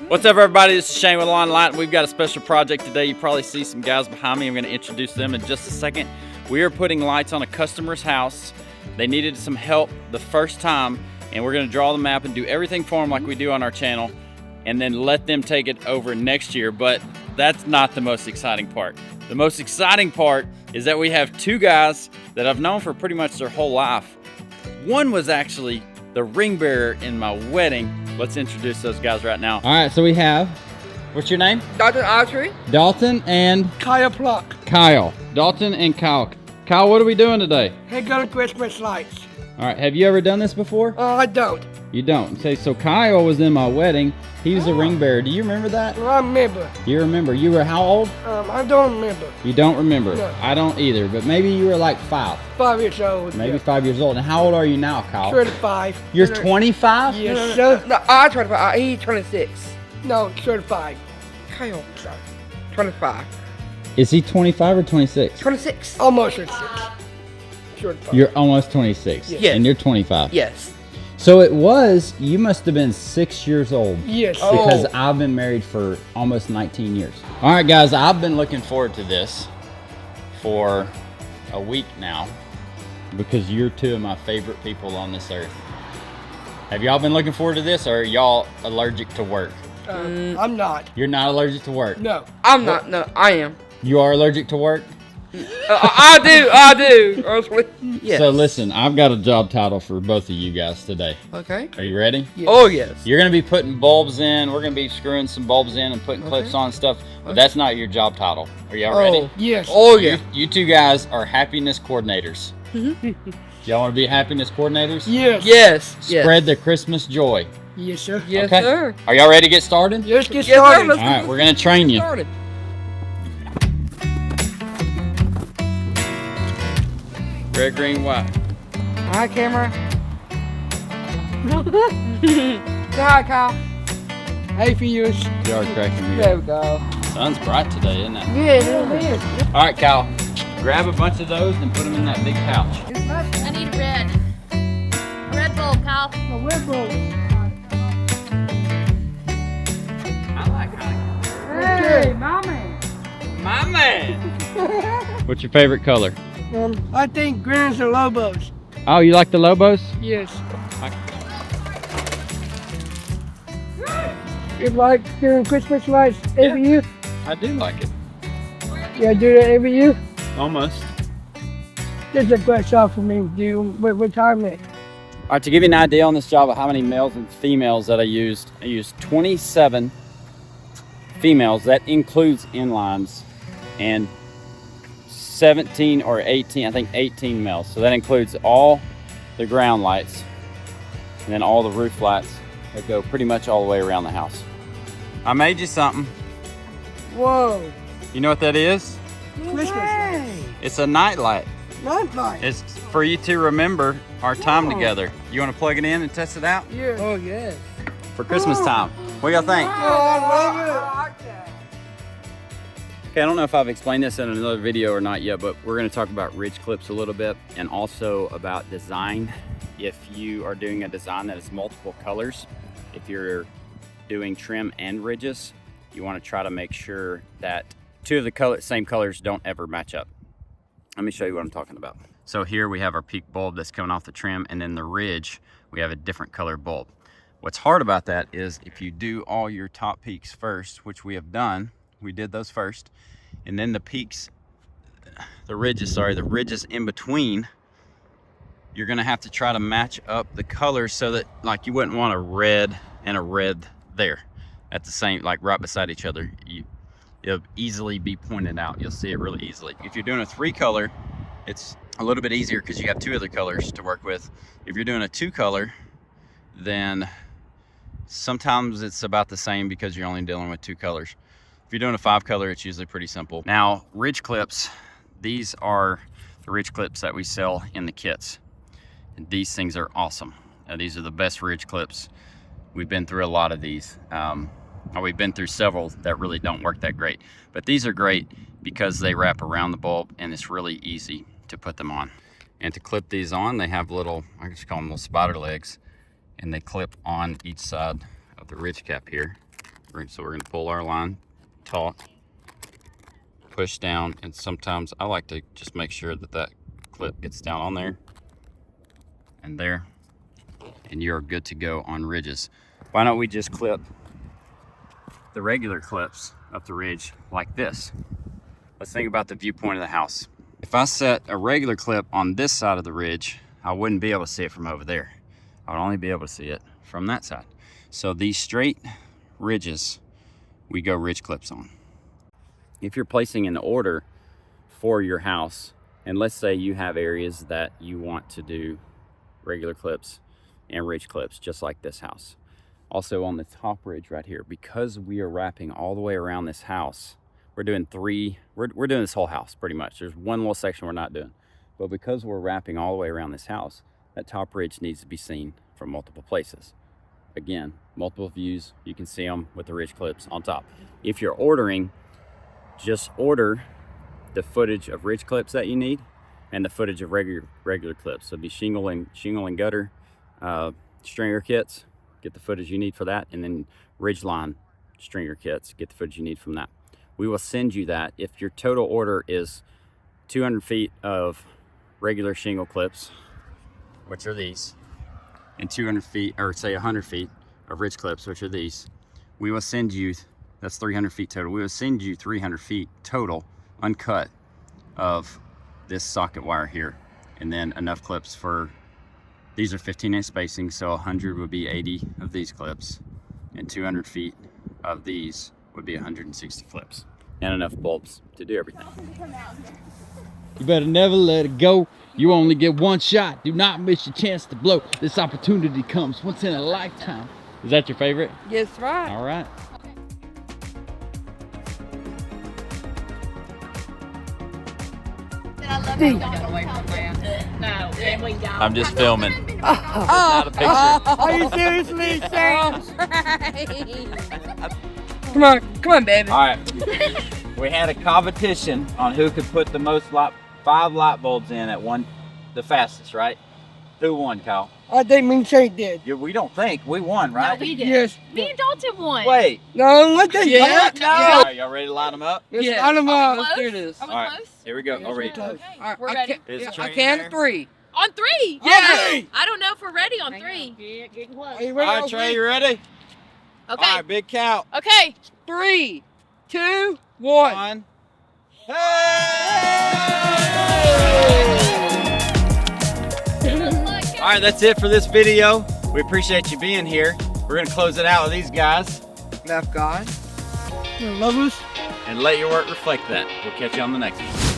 What's up, everybody? This is Shane with Lawn Light. We've got a special project today. You probably see some guys behind me. I'm going to introduce them in just a second. We are putting lights on a customer's house. They needed some help the first time, and we're going to draw the map and do everything for them like we do on our channel, and then let them take it over next year. But that's not the most exciting part. The most exciting part is that we have two guys that I've known for pretty much their whole life. One was actually the ring bearer in my wedding. Let's introduce those guys right now. All right, so we have, what's your name? Dalton Autry. Dalton and Kyle Pluck. Kyle. Dalton and Kyle. Kyle, what are we doing today? Hang on Christmas lights. All right, have you ever done this before? I don't. You don't. Say, so Kyle was in my wedding. He was a ring bearer. Do you remember that? I remember. You remember. You were how old? I don't remember. You don't remember? No. I don't either, but maybe you were like 5. 5 years old. Maybe 5 years old. And how old are you now, Kyle? 35. You're 25? Yes, sir. No, I'm 25. He's 26. No, 35. Kyle, sorry. 25. Is he 25 or 26? 26. Almost 36. 35. You're almost 26. Yes. And you're 25. Yes. So it was, you must have been 6 years old. Yes. Oh. Because I've been married for almost 19 years. All right, guys, I've been looking forward to this for a week now because you're two of my favorite people on this earth. Have y'all been looking forward to this, or are y'all allergic to work? I'm not. You're not allergic to work? No. I'm not. No, I am. You are allergic to work? I do. Honestly. Yes. So listen, I've got a job title for both of you guys today. Okay. Are you ready? Yes. Oh, yes. You're gonna be putting bulbs in. We're gonna be screwing some bulbs in and putting clips on and stuff. But that's not your job title. Are y'all ready? Yes. Oh, yeah. You two guys are happiness coordinators. Y'all want to be happiness coordinators? Yes. Yes. Spread the Christmas joy. Yes, sir. Yes, Okay. sir. Are y'all ready to get started? Let's get Yes, sir. started. Let's All right, we're gonna train you. Started. Red, green, white. Hi, camera. Say hi, Kyle. Hey, for you. You are cracking me There up. we go. Sun's bright today, isn't it? Yeah, it is. All right, Kyle. Grab a bunch of those and put them in that big pouch. I need red. A red bowl, Kyle. I like honey. Hey, mommy. My man. What's your favorite color? I think Grins are Lobos. Oh, you like the Lobos? Yes. You like doing Christmas lights every year? I do like it. Yeah, I do that every year. Almost. This is a great job for me to do with retirement. All right, to give you an idea on this job of how many males and females that I used 27 females. That includes inlines, and 17 or 18, I think 18 males. So that includes all the ground lights and then all the roof lights that go pretty much all the way around the house. I made you something. Whoa. You know what that is? Christmas lights. It's a night light. Night lights. It's for you to remember our time together. You want to plug it in and test it out? Yeah. Oh, yes. For Christmas time. What do y'all think? Oh, I love Okay, I don't know if I've explained this in another video or not yet, but we're going to talk about ridge clips a little bit, and also about design. If you are doing a design that is multiple colors, if you're doing trim and ridges, you want to try to make sure that two of the same colors don't ever match up. Let me show you what I'm talking about. So here we have our peak bulb that's coming off the trim, and then the ridge, we have a different color bulb. What's hard about that is if you do all your top peaks first, which we have done, we did those first, and then the peaks, the ridges in between, you're gonna have to try to match up the colors so that, like, you wouldn't want a red and a red there at the same, like right beside each other. It'll easily be pointed out. You'll see it really easily. If you're doing a 3-color, it's a little bit easier because you have 2 other colors to work with. If you're doing a 2-color, then sometimes it's about the same because you're only dealing with 2 colors. If you're doing a 5-color, it's usually pretty simple. Now, ridge clips, these are the ridge clips that we sell in the kits. And these things are awesome. These are the best ridge clips. We've been through a lot of these. We've been through several that really don't work that great. But these are great because they wrap around the bulb, and it's really easy to put them on. And to clip these on, they have little, I just call them little spider legs, and they clip on each side of the ridge cap here. So we're gonna pull our line taut, push down, and sometimes I like to just make sure that that clip gets down on there and there, and you're good to go on ridges. Why don't we just clip the regular clips up the ridge like this? Let's think about the viewpoint of the house. If I set a regular clip on this side of the ridge, I wouldn't be able to see it from over there. I would only be able to see it from that side. So these straight ridges, we go ridge clips on. If you're placing an order for your house, and let's say you have areas that you want to do regular clips and ridge clips, just like this house. Also on the top ridge right here, because we are wrapping all the way around this house, we're doing we're doing this whole house pretty much. There's one little section we're not doing. But because we're wrapping all the way around this house, that top ridge needs to be seen from multiple places. Again, multiple views, you can see them with the ridge clips on top. If you're ordering, just order the footage of ridge clips that you need and the footage of regular clips. So it'd be shingle and gutter stringer kits, get the footage you need for that, and then ridgeline stringer kits, get the footage you need from that. We will send you that. If your total order is 200 feet of regular shingle clips, which are these, and 200 feet, or say 100 feet of ridge clips, which are these, we will send you, that's 300 feet total. We will send you 300 feet total, uncut, of this socket wire here. And then enough clips for, these are 15-inch spacing, so 100 would be 80 of these clips, and 200 feet of these would be 160 clips. And enough bulbs to do everything. You better never let it go. You only get one shot. Do not miss your chance to blow. This opportunity comes once in a lifetime. Is that your favorite? Yes, right. All right. I'm just filming. Not a picture. Are you seriously saying? Come on, baby. All right, we had a competition on who could put the most 5 light bulbs in at the fastest, right? Who won, Kyle? I think me and Shane did. We don't think we won, right? No, we did. Yes. Me and Dalton won. Wait, No, what the Yeah. fuck? all right, y'all ready to line them up? It's Yeah. out of my. Let's do this. Are we All right, close? here we go. All right. close. Okay, All right, we're I ready. can, Is yeah, I Train can there? 3. On 3. Yeah. I don't know if we're ready on 3. Are you ready? All right, Trey, you ready? Okay. All right, big count. Okay. 3, 2, 1. 1. Hey! All right, that's it for this video. We appreciate you being here. We're gonna close it out with these guys Left guard. Lovers. and let your work reflect that. We'll catch you on the next one.